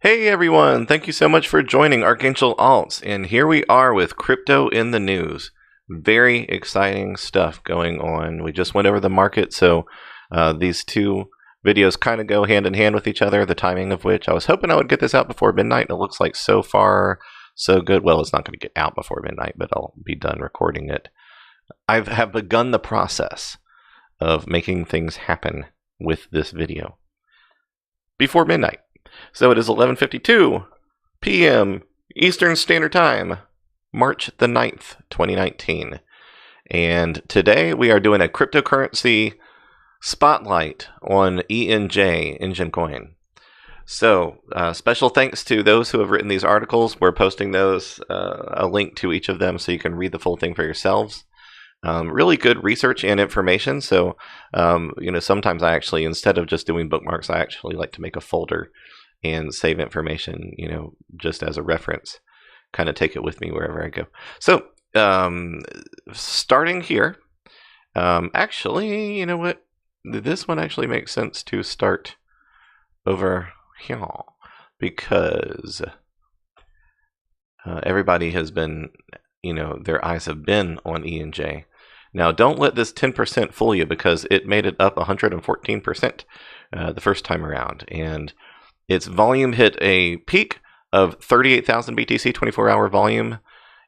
Hey everyone, thank you so much for joining Archangel Alts, and here we are with crypto in the news. Very exciting stuff going on. We just went over the market, so these two videos kind of go hand in hand with each other, the timing of which I was hoping I would get this out before midnight, and it looks like so far so good. Well, it's not going to get out before midnight, but I'll be done recording it. I have begun the process of making things happen with this video before midnight. So it is 11:52 p.m. Eastern Standard Time, March the 9th, 2019. And today we are doing a cryptocurrency spotlight on ENJ Enjin coin. So special thanks to those who have written these articles. We're posting those, a link to each of them so you can read the full thing for yourselves. Really good research and information. So, sometimes I actually, instead of just doing bookmarks, I actually like to make a folder and save information, just as a reference, kind of take it with me wherever I go. So, starting here, actually, you know what? This one actually makes sense to start over here because everybody has been, their eyes have been on ENJ. Now, don't let this 10% fool you because it made it up 114% the first time around. And its volume hit a peak of 38,000 BTC 24-hour volume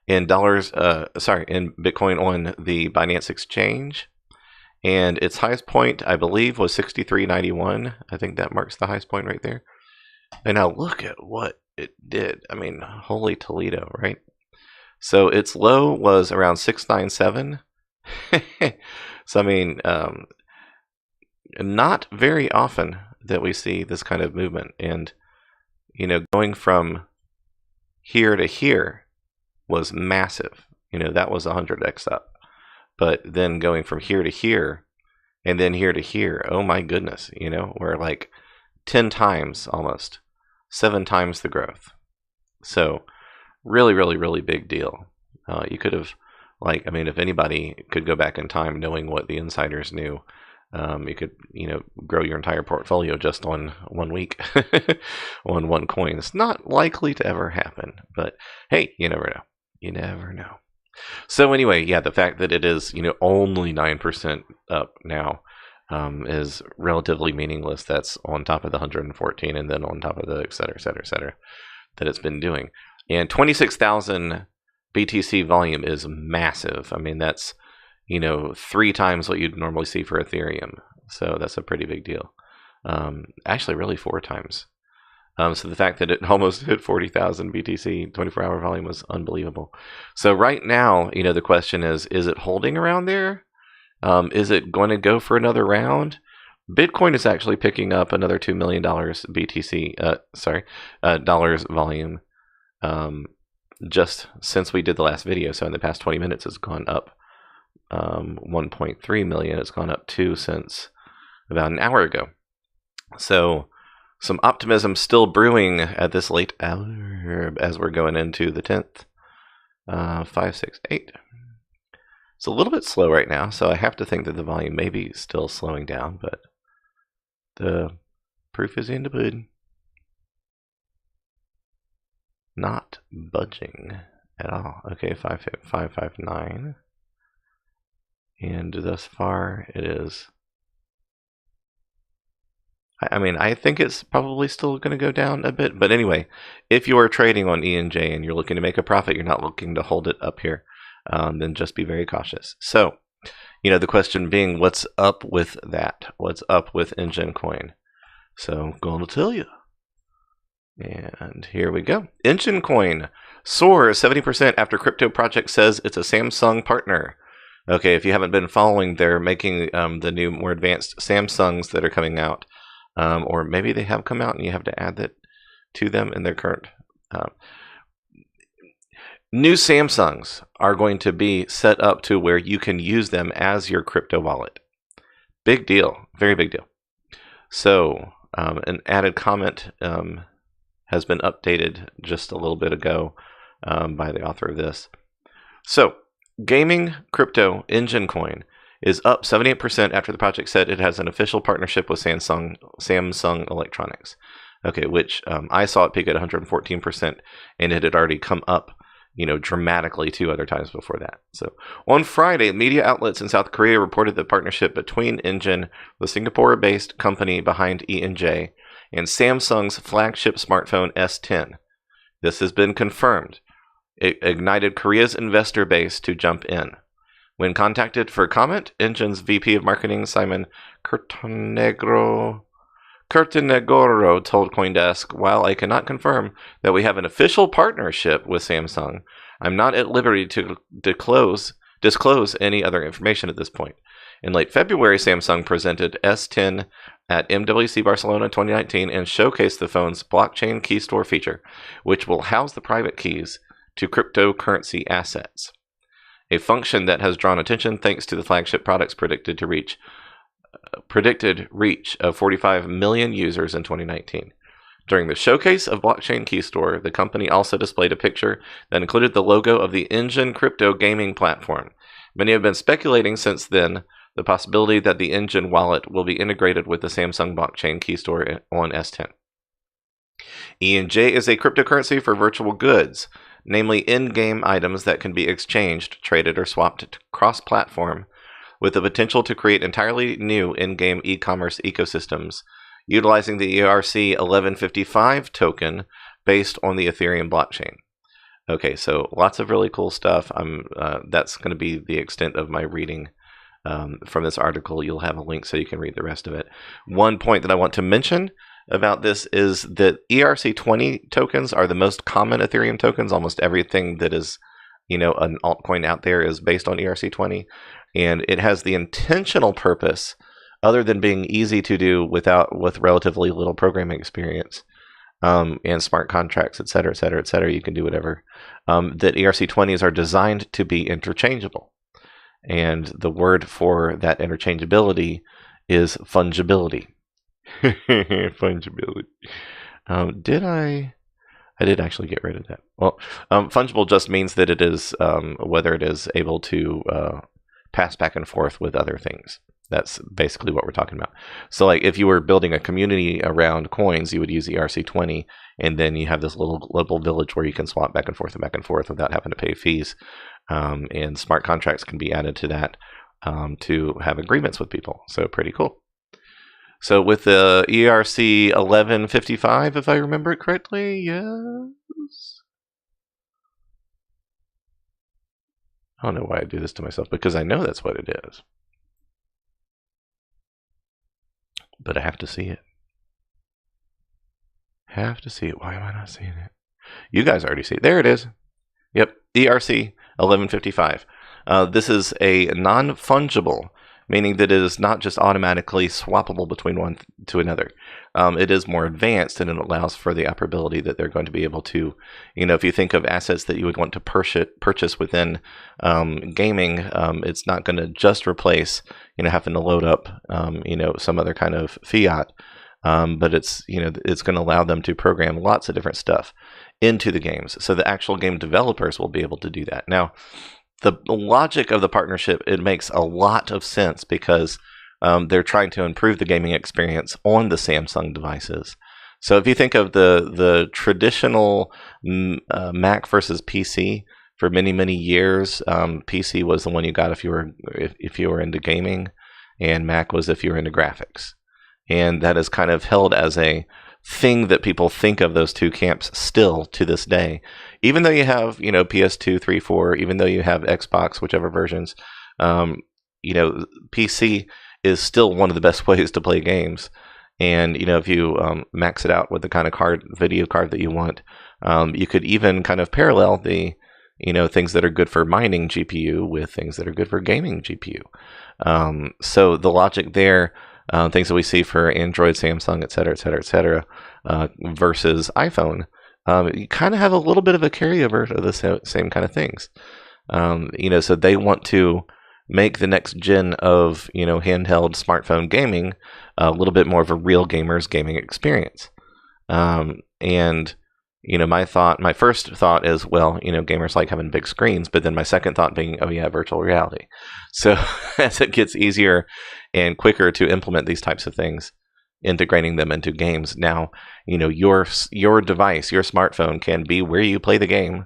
in Bitcoin on the Binance exchange. And its highest point, I believe, was 63.91. I think that marks the highest point right there. And now look at what it did. I mean, holy Toledo, right? So its low was around 697. So, I mean, not very often that we see this kind of movement. And, going from here to here was massive. That was 100x up. But then going from here to here and then here to here, oh my goodness, we're like 10 times almost, 7 times the growth. So really, really, really big deal. You could have, if anybody could go back in time knowing what the insiders knew, you could, grow your entire portfolio just on 1 week on one coin. It's not likely to ever happen, but hey, you never know. You never know. So anyway, yeah, the fact that it is, only 9% up now is relatively meaningless. That's on top of the 114 and then on top of the et cetera, that it's been doing. And 26,000 BTC volume is massive. I mean, that's, 3 times what you'd normally see for Ethereum. So that's a pretty big deal. Actually, really 4 times. So the fact that it almost hit 40,000 BTC 24-hour volume was unbelievable. So right now, the question is it holding around there? Is it going to go for another round? Bitcoin is actually picking up another $2 million dollars volume just since we did the last video. So in the past 20 minutes, it's gone up 1.3 million. It's gone up 2 since about an hour ago. So some optimism still brewing at this late hour as we're going into the 10th. 5, 6, 8. It's a little bit slow right now, so I have to think that the volume may be still slowing down, but the proof is in the pudding. Not budging at all. Okay, 559. And thus far it is. I think it's probably still going to go down a bit. But anyway, if you are trading on ENJ and you're looking to make a profit, you're not looking to hold it up here, then just be very cautious. So, the question being, what's up with that? What's up with Enjin coin? So I'm going to tell you. And here we go. Enjin coin soars 70% after crypto project says it's a Samsung partner. Okay, if you haven't been following, they're making the new, more advanced Samsungs that are coming out. Or maybe they have come out and you have to add that to them in their current. New Samsungs are going to be set up to where you can use them as your crypto wallet. Big deal. Very big deal. So an added comment has been updated just a little bit ago by the author of this. So gaming crypto Enjin coin is up 78% after the project said it has an official partnership with Samsung Electronics. Okay, which I saw it peak at 114%, and it had already come up, dramatically 2 other times before that. So on Friday, media outlets in South Korea reported the partnership between Enjin, the Singapore-based company behind ENJ, and Samsung's flagship smartphone S10. This has been confirmed. It ignited Korea's investor base to jump in. When contacted for comment, Enjin's VP of Marketing, Simon Curtinegro told CoinDesk, "While I cannot confirm that we have an official partnership with Samsung, I'm not at liberty to disclose any other information at this point." In late February, Samsung presented S10 at MWC Barcelona 2019 and showcased the phone's blockchain key store feature, which will house the private keys to cryptocurrency assets, a function that has drawn attention thanks to the flagship product's predicted reach of 45 million users in 2019. During the showcase of Blockchain Key Store, the company also displayed a picture that included the logo of the Enjin crypto gaming platform. Many have been speculating since then the possibility that the Enjin wallet will be integrated with the Samsung Blockchain Key Store on S10. ENJ is a cryptocurrency for virtual goods, namely in-game items that can be exchanged, traded, or swapped cross-platform, with the potential to create entirely new in-game e-commerce ecosystems, utilizing the ERC 1155 token based on the Ethereum blockchain. Okay, so lots of really cool stuff. That's going to be the extent of my reading from this article. You'll have a link so you can read the rest of it. One point that I want to mention about this is that ERC20 tokens are the most common Ethereum tokens. Almost everything that is, an altcoin out there is based on ERC20, and it has the intentional purpose, other than being easy to do with relatively little programming experience, and smart contracts, et cetera, et cetera, et cetera. You can do whatever. That ERC20s are designed to be interchangeable, and the word for that interchangeability is fungibility. Fungibility. I did actually get rid of that. Well, fungible just means that it is whether it is able to pass back and forth with other things. That's basically what we're talking about. So, like, if you were building a community around coins, you would use ERC20, and then you have this little local village where you can swap back and forth without having to pay fees. And smart contracts can be added to that to have agreements with people. So, pretty cool. So with the ERC 1155, if I remember it correctly, yes. I don't know why I do this to myself, because I know that's what it is. But I have to see it. Why am I not seeing it? You guys already see it. There it is. Yep, ERC 1155. This is a non-fungible, meaning that it is not just automatically swappable between one to another. It is more advanced, and it allows for the operability that they're going to be able to, if you think of assets that you would want to purchase within gaming, it's not going to just replace, having to load up, some other kind of fiat, but it's going to allow them to program lots of different stuff into the games. So the actual game developers will be able to do that. Now, the logic of the partnership, it makes a lot of sense because they're trying to improve the gaming experience on the Samsung devices. So if you think of the traditional Mac versus PC, for many, many years, PC was the one you got if you were into gaming, and Mac was if you were into graphics. And that is kind of held as a thing that people think of those two camps still to this day. Even though you have, PS2, 3, 4, even though you have Xbox, whichever versions, PC is still one of the best ways to play games. And, if you max it out with the kind of video card that you want, you could even kind of parallel the, things that are good for mining GPU with things that are good for gaming GPU. So the logic there, things that we see for Android, Samsung, et cetera, et cetera, et cetera, versus iPhone, you kind of have a little bit of a carryover of the same kind of things. So they want to make the next gen of, handheld smartphone gaming a little bit more of a real gamer's gaming experience. And my first thought is, well, gamers like having big screens, but then my second thought being, oh yeah, virtual reality. So as it gets easier and quicker to implement these types of things, integrating them into games. Now, your device, your smartphone can be where you play the game,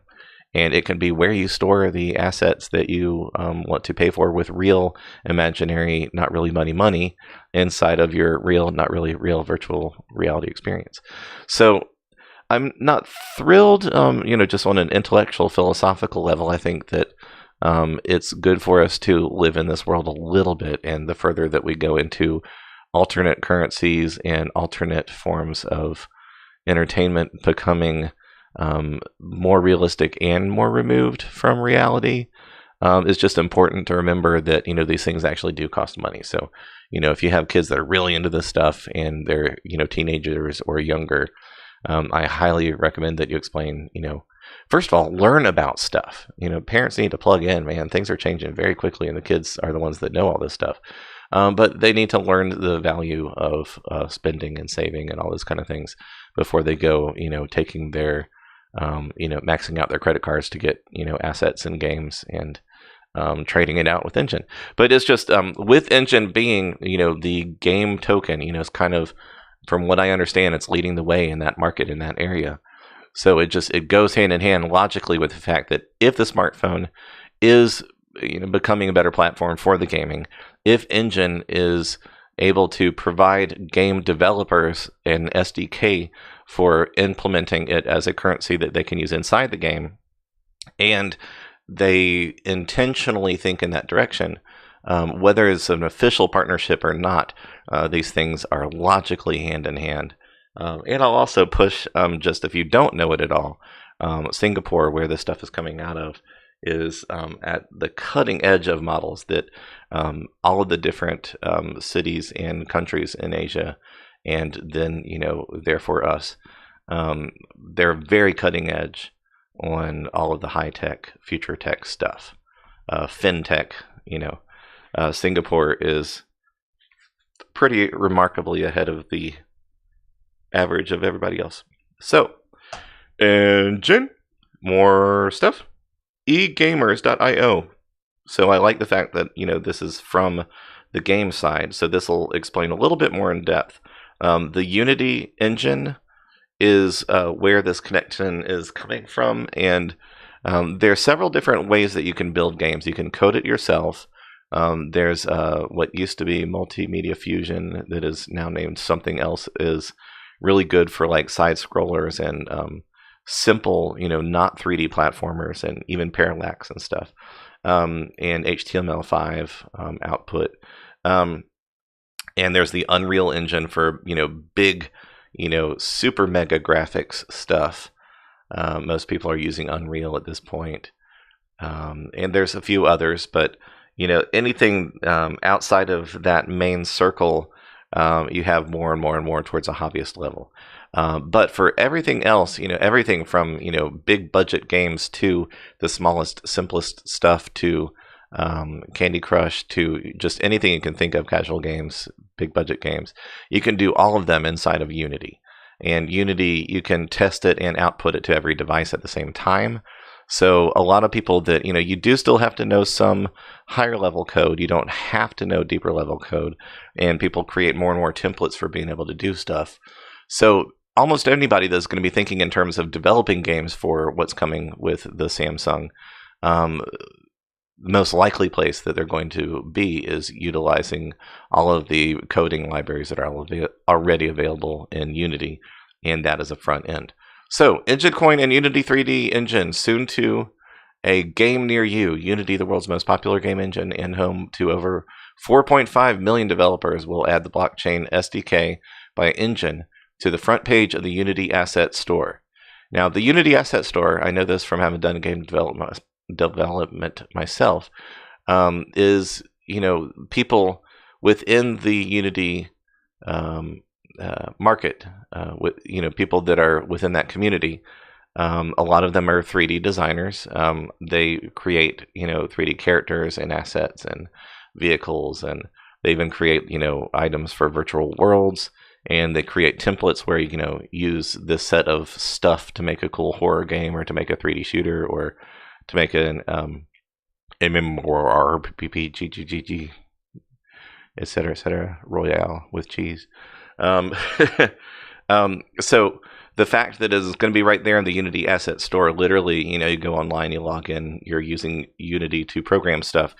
and it can be where you store the assets that you want to pay for with real, imaginary, not really money inside of your real, not really real virtual reality experience. So I'm not thrilled, just on an intellectual, philosophical level. I think that it's good for us to live in this world a little bit, and the further that we go into alternate currencies and alternate forms of entertainment becoming more realistic and more removed from reality, it's just important to remember that these things actually do cost money. So if you have kids that are really into this stuff and they're teenagers or younger, I highly recommend that you explain, first of all, learn about stuff. Parents need to plug in, man. Things are changing very quickly, and the kids are the ones that know all this stuff. But they need to learn the value of spending and saving and all those kind of things before they go, taking their, maxing out their credit cards to get, assets in games and trading it out with Enjin. But it's just with Enjin being, the game token, it's kind of, from what I understand, it's leading the way in that market, in that area. So it goes hand in hand logically with the fact that if the smartphone is becoming a better platform for the gaming, if Enjin is able to provide game developers an SDK for implementing it as a currency that they can use inside the game, and they intentionally think in that direction, whether it's an official partnership or not, these things are logically hand in hand. And I'll also push, just if you don't know it at all, Singapore, where this stuff is coming out of, is at the cutting edge of models that all of the different cities and countries in Asia, and then, therefore us, they're very cutting edge on all of the high-tech, future tech stuff. FinTech, Singapore is pretty remarkably ahead of the average of everybody else. So, Enjin, more stuff. egamers.io. So I like the fact that, this is from the game side. So this will explain a little bit more in depth. The Unity engine is where this connection is coming from. And there are several different ways that you can build games. You can code it yourself. There's what used to be Multimedia Fusion that is now named something else, is really good for like side scrollers and simple, not 3D platformers, and even parallax and stuff, and HTML5 output. And there's the Unreal Engine for, big, super mega graphics stuff. Most people are using Unreal at this point. And there's a few others, but, anything outside of that main circle, you have more and more and more towards a hobbyist level. But for everything else, everything from, big budget games to the smallest, simplest stuff to Candy Crush to just anything you can think of, casual games, big budget games, you can do all of them inside of Unity. And Unity, you can test it and output it to every device at the same time. So a lot of people that, you do still have to know some higher level code. You don't have to know deeper level code. And people create more and more templates for being able to do stuff. So almost anybody that's going to be thinking in terms of developing games for what's coming with the Samsung, the most likely place that they're going to be is utilizing all of the coding libraries that are already available in Unity, and that is a front end. So, Enjin Coin and Unity 3D engine, soon to a game near you. Unity, the world's most popular game engine and home to over 4.5 million developers, will add the blockchain SDK by Enjin to the front page of the Unity Asset Store. Now, the Unity Asset Store, I know this from having done game development myself, is, people within the Unity market, with people that are within that community. A lot of them are 3D designers. They create 3D characters and assets and vehicles, and they even create items for virtual worlds, and they create templates where use this set of stuff to make a cool horror game, or to make a 3D shooter, or to make an MMORPG, etc., Royale with cheese. Um, so the fact that it's going to be right there in the Unity asset store, literally, you go online, you log in, you're using Unity to program stuff.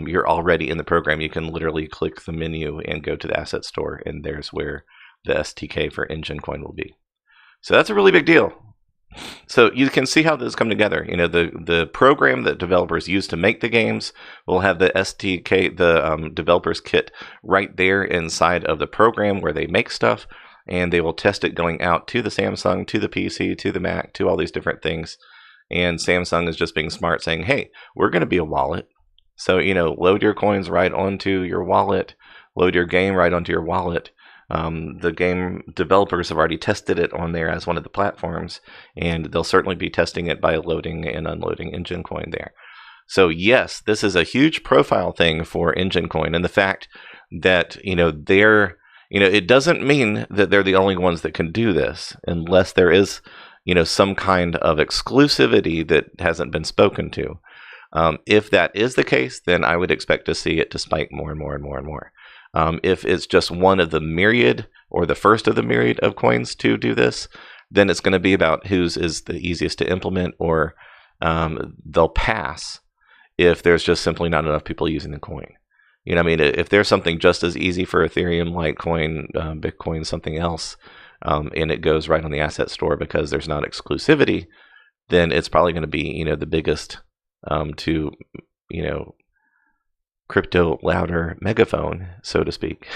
You're already in the program. You can literally click the menu and go to the asset store, and there's where the SDK for Enjin Coin will be. So that's a really big deal. So you can see how this come together. The program that developers use to make the games will have the SDK, the developers kit, right there inside of the program where they make stuff, and they will test it going out to the Samsung, to the PC, to the Mac, to all these different things. And Samsung is just being smart, saying, hey, we're going to be a wallet. So, load your coins right onto your wallet, load your game right onto your wallet. The game developers have already tested it on there as one of the platforms, and they'll certainly be testing it by loading and unloading Enjin Coin there. So yes, this is a huge profile thing for Enjin Coin, and the fact that it doesn't mean that they're the only ones that can do this, unless there is some kind of exclusivity that hasn't been spoken to. If that is the case, then I would expect to see it to spike more and more and more and more. If it's just one of the myriad or the first of the myriad of coins to do this, then it's going to be about whose is the easiest to implement, or they'll pass if there's just simply not enough people using the coin. If there's something just as easy for Ethereum, Litecoin, Bitcoin, something else, and it goes right on the asset store because there's not exclusivity, then it's probably going to be, the biggest to, crypto louder megaphone, so to speak.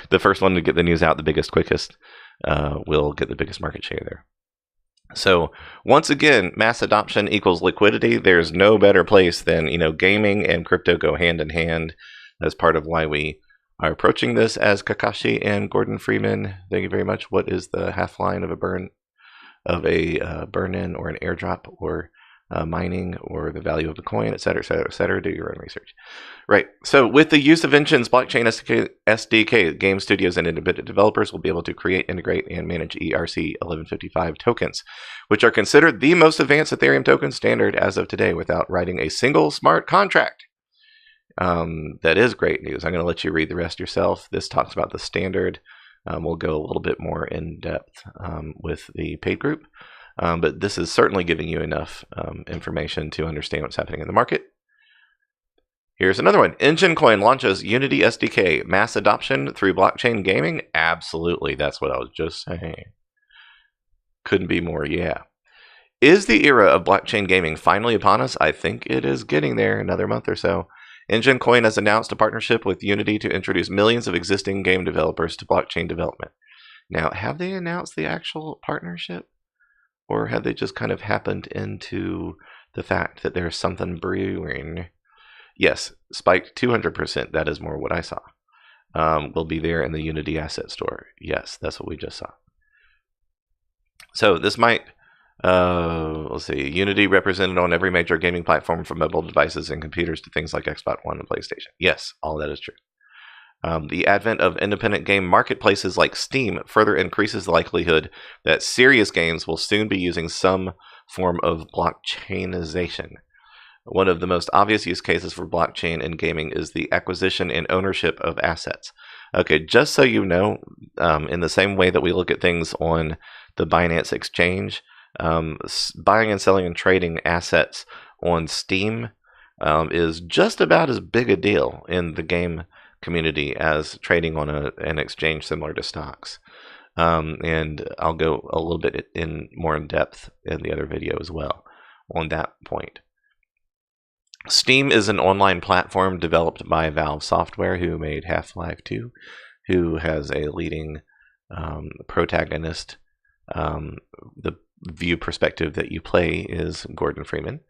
The first one to get the news out the biggest, quickest, will get the biggest market share there. So once again, mass adoption equals liquidity. There's no better place than, gaming and crypto go hand in hand. That's part of why we are approaching this as Kakashi and Gordon Freeman. Thank you very much. What is the half line of a burn in or an airdrop or mining or the value of the coin, et cetera, et cetera, et cetera. Do your own research. Right. So with the use of Enjin's blockchain SDK, game studios and independent developers will be able to create, integrate, and manage ERC 1155 tokens, which are considered the most advanced Ethereum token standard as of today without writing a single smart contract. That is great news. I'm going to let you read the rest yourself. This talks about the standard. We'll go a little bit more in depth with the paid group. But this is certainly giving you enough information to understand what's happening in the market. Here's another one. Enjin Coin launches Unity SDK. Mass adoption through blockchain gaming? Absolutely. That's what I was just saying. Couldn't be more, yeah. Is the era of blockchain gaming finally upon us? I think it is getting there, another month or so. Enjin Coin has announced a partnership with Unity to introduce millions of existing game developers to blockchain development. Now, have they announced the actual partnership? Or have they just kind of happened into the fact that there's something brewing? Yes, spiked 200%. That is more what I saw. Will be there in the Unity asset store. Yes, that's what we just saw. So this might, let's see, Unity represented on every major gaming platform from mobile devices and computers to things like Xbox One and PlayStation. Yes, all that is true. The advent of independent game marketplaces like Steam further increases the likelihood that serious games will soon be using some form of blockchainization. One of the most obvious use cases for blockchain in gaming is the acquisition and ownership of assets. Okay, just so you know, in the same way that we look at things on the Binance exchange, buying and selling and trading assets on Steam is just about as big a deal in the game community as trading on an exchange similar to stocks. And I'll go a little bit more in depth in the other video as well on that point. Steam is an online platform developed by Valve Software, who made Half-Life 2, who has a leading protagonist. The view perspective that you play is Gordon Freeman.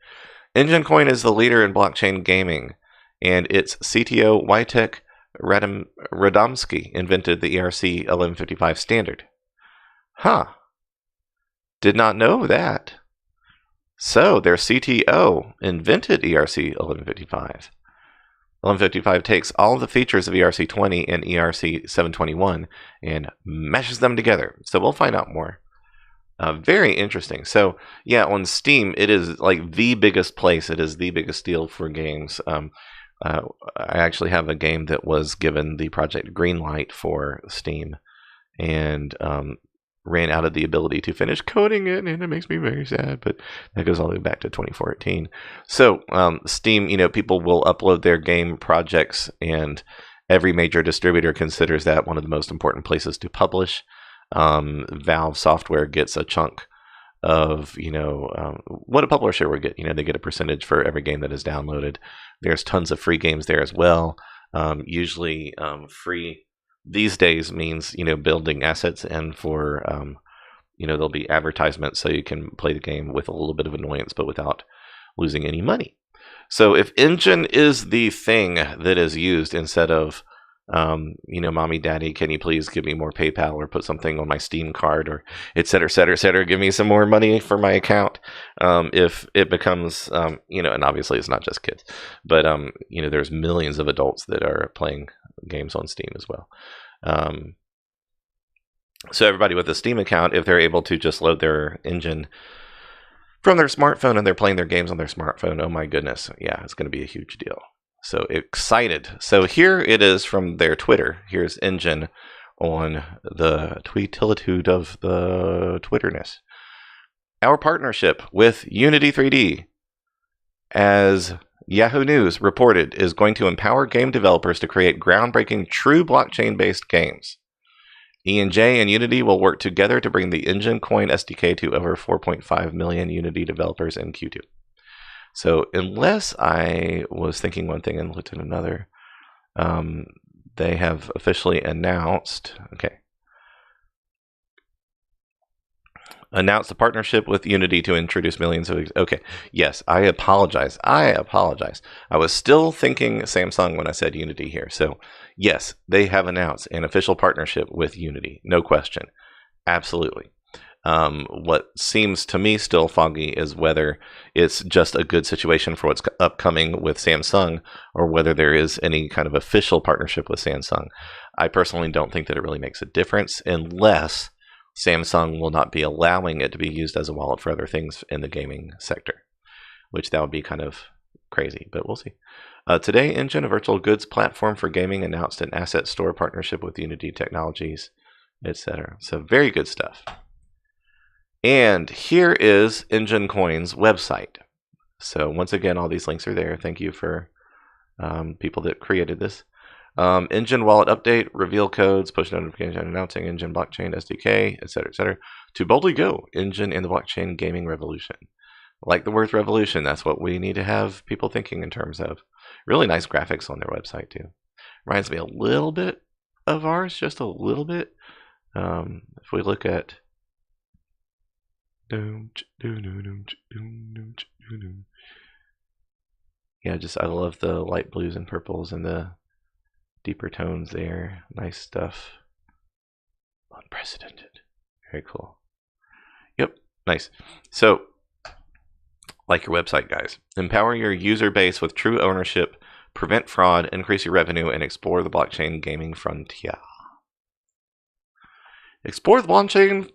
Enjin Coin is the leader in blockchain gaming, and its CTO Wojtek Radomski invented the ERC 1155 standard. Huh. Did not know that. So their CTO invented ERC 1155. 1155 takes all the features of ERC 20 and ERC 721 and meshes them together. So we'll find out more. Very interesting. So yeah, on Steam, it is like the biggest place. It is the biggest deal for games. I actually have a game that was given the project green light for Steam and ran out of the ability to finish coding it, and it makes me very sad, but that goes all the way back to 2014. So Steam, people will upload their game projects, and every major distributor considers that one of the most important places to publish. Valve Software gets a chunk of what a publisher would get. They get a percentage for every game that is downloaded. There's tons of free games there as well. Usually free these days means building assets, and for there'll be advertisements so you can play the game with a little bit of annoyance but without losing any money. So if Enjin is the thing that is used instead of mommy, daddy, can you please give me more PayPal or put something on my Steam card, or et cetera, et cetera, et cetera, give me some more money for my account. If it becomes, and obviously it's not just kids, but, there's millions of adults that are playing games on Steam as well. So everybody with a Steam account, if they're able to just load their Enjin from their smartphone and they're playing their games on their smartphone, oh my goodness, yeah, it's going to be a huge deal. So excited. So here it is from their Twitter. Here's Enjin on the tweetilitude of the Twitterness. Our partnership with Unity 3D, as Yahoo News reported, is going to empower game developers to create groundbreaking true blockchain-based games. ENJ and Unity will work together to bring the Enjin Coin SDK to over 4.5 million Unity developers in Q2. So unless I was thinking one thing and looked at another, they have officially announced a partnership with Unity to introduce millions of... Okay, yes, I apologize. I was still thinking Samsung when I said Unity here. So yes, they have announced an official partnership with Unity. No question. Absolutely. What seems to me still foggy is whether it's just a good situation for what's upcoming with Samsung, or whether there is any kind of official partnership with Samsung. I personally don't think that it really makes a difference unless Samsung will not be allowing it to be used as a wallet for other things in the gaming sector, which that would be kind of crazy, but we'll see. Today, Enjin, a virtual goods platform for gaming, announced an asset store partnership with Unity Technologies, etc. So very good stuff. And here is Enjin Coin's website. So once again, all these links are there. Thank you for people that created this. Enjin wallet update, reveal codes, push notification announcing Enjin blockchain SDK, etc., to boldly go Enjin in the blockchain gaming revolution. Like the word revolution, that's what we need to have people thinking in terms of. Really nice graphics on their website too. Reminds me a little bit of ours, just a little bit. If we look at yeah, just I love the light blues and purples and the deeper tones there. Nice stuff. Unprecedented. Very cool. Yep, nice. So, like your website, guys. Empower your user base with true ownership, prevent fraud, increase your revenue, and explore the blockchain gaming frontier. Explore the blockchain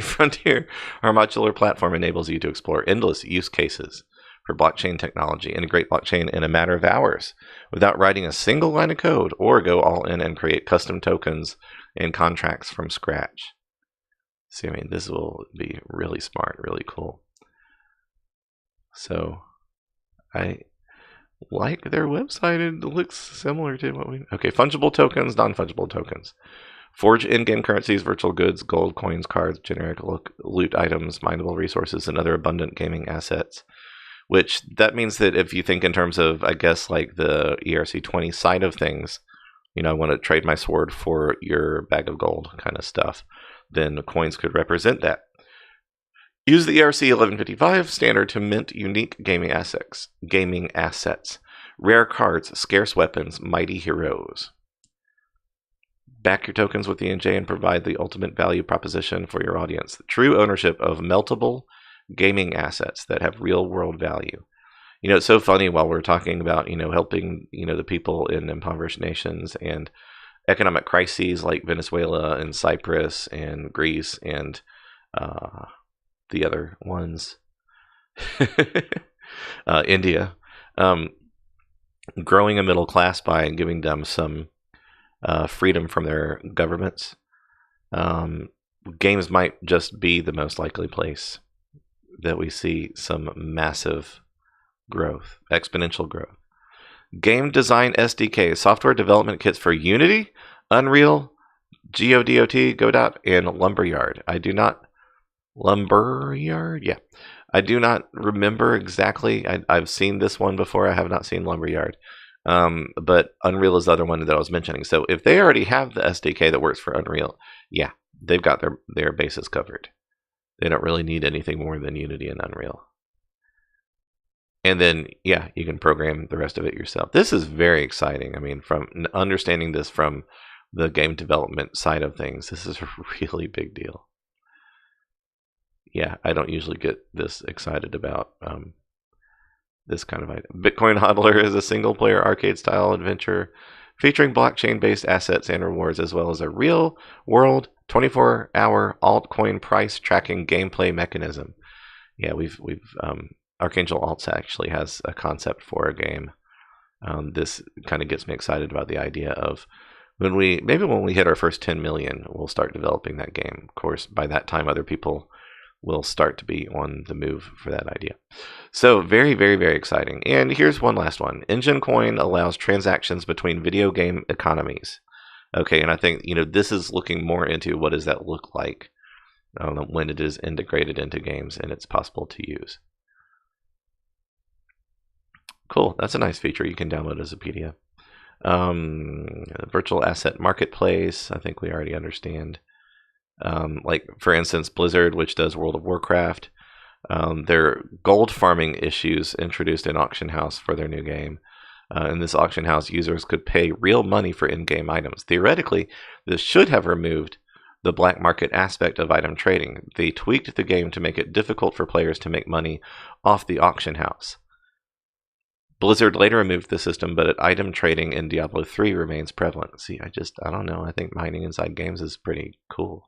frontier. Our modular platform enables you to explore endless use cases for blockchain technology, integrate blockchain in a matter of hours without writing a single line of code, or go all in and create custom tokens and contracts from scratch. See, I mean, this will be really smart, really cool. So, I like their website. It looks similar to what we... Okay, fungible tokens, non-fungible tokens. Forge in-game currencies, virtual goods, gold, coins, cards, generic loot items, mineable resources, and other abundant gaming assets. Which, that means that if you think in terms of, I guess, like the ERC-20 side of things, I want to trade my sword for your bag of gold kind of stuff, then the coins could represent that. Use the ERC 1155 standard to mint unique gaming assets, rare cards, scarce weapons, mighty heroes. Back your tokens with ENJ and provide the ultimate value proposition for your audience. The true ownership of meltable gaming assets that have real world value. It's so funny while we're talking about, helping, the people in impoverished nations and economic crises like Venezuela and Cyprus and Greece and the other ones, India, growing a middle class by giving them some freedom from their governments, games might just be the most likely place that we see some massive growth, exponential growth. Game design SDK, software development kits for Unity, Unreal, Godot, and Lumberyard. Lumberyard? Yeah. I do not remember exactly. I've seen this one before. I have not seen Lumberyard. But Unreal is the other one that I was mentioning. So if they already have the SDK that works for Unreal, yeah, they've got their bases covered. They don't really need anything more than Unity and Unreal. And then, yeah, you can program the rest of it yourself. This is very exciting. I mean, from understanding this from the game development side of things, this is a really big deal. Yeah, I don't usually get this excited about this kind of item. Bitcoin Hodler is a single-player arcade-style adventure featuring blockchain-based assets and rewards, as well as a real-world 24-hour altcoin price tracking gameplay mechanism. Yeah, we've Archangel Alts actually has a concept for a game. This kind of gets me excited about the idea of when we hit our first 10 million, we'll start developing that game. Of course, by that time, other people will start to be on the move for that idea. So very, very, very exciting. And here's one last one. Enjin Coin allows transactions between video game economies. Okay, and I think this is looking more into what does that look like when it is integrated into games and it's possible to use. Cool, that's a nice feature you can download as a PDF. Virtual asset marketplace, I think we already understand. Like, for instance, Blizzard, which does World of Warcraft, their gold farming issues introduced an auction house for their new game. In this auction house, users could pay real money for in-game items. Theoretically, this should have removed the black market aspect of item trading. They tweaked the game to make it difficult for players to make money off the auction house. Blizzard later removed the system, but item trading in Diablo 3 remains prevalent. See, I don't know. I think mining inside games is pretty cool.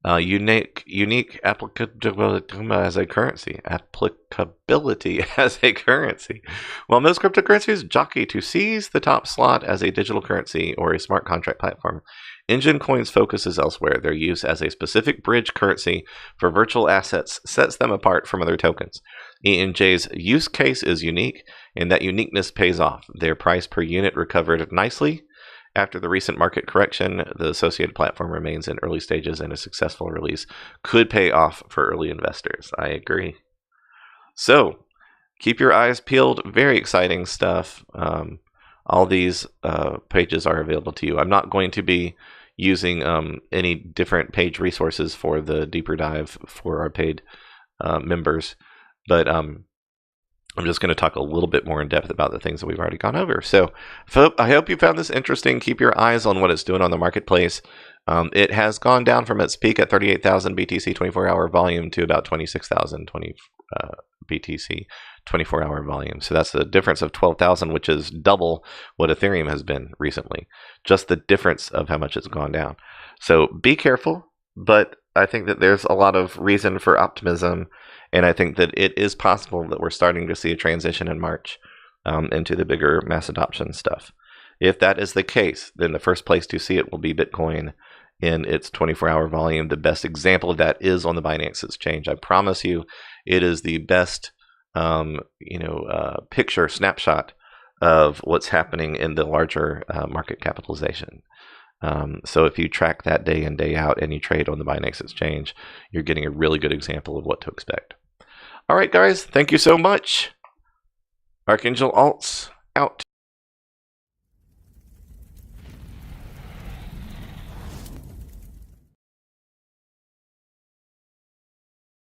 Unique applicability as a currency. While most cryptocurrencies jockey to seize the top slot as a digital currency or a smart contract platform, Enjin Coin's focus is elsewhere. Their use as a specific bridge currency for virtual assets sets them apart from other tokens. ENJ's use case is unique, and that uniqueness pays off. Their price per unit recovered nicely. After the recent market correction, the associated platform remains in early stages, and a successful release could pay off for early investors. I agree. So, keep your eyes peeled. Very exciting stuff. All these pages are available to you. I'm not going to be using any different page resources for the deeper dive for our paid members, but I'm just going to talk a little bit more in depth about the things that we've already gone over. So I hope you found this interesting. Keep your eyes on what it's doing on the marketplace. It has gone down from its peak at 38,000 BTC 24-hour volume to about 26,000 BTC 24-hour volume. So that's the difference of 12,000, which is double what Ethereum has been recently. Just the difference of how much it's gone down. So be careful, but I think that there's a lot of reason for optimism. And I think that it is possible that we're starting to see a transition in March into the bigger mass adoption stuff. If that is the case, then the first place to see it will be Bitcoin in its 24-hour volume. The best example of that is on the Binance exchange. I promise you, it is the best picture snapshot of what's happening in the larger market capitalization. So if you track that day in, day out, and you trade on the Binance exchange, you're getting a really good example of what to expect. All right, guys, thank you so much. Archangel Alts out.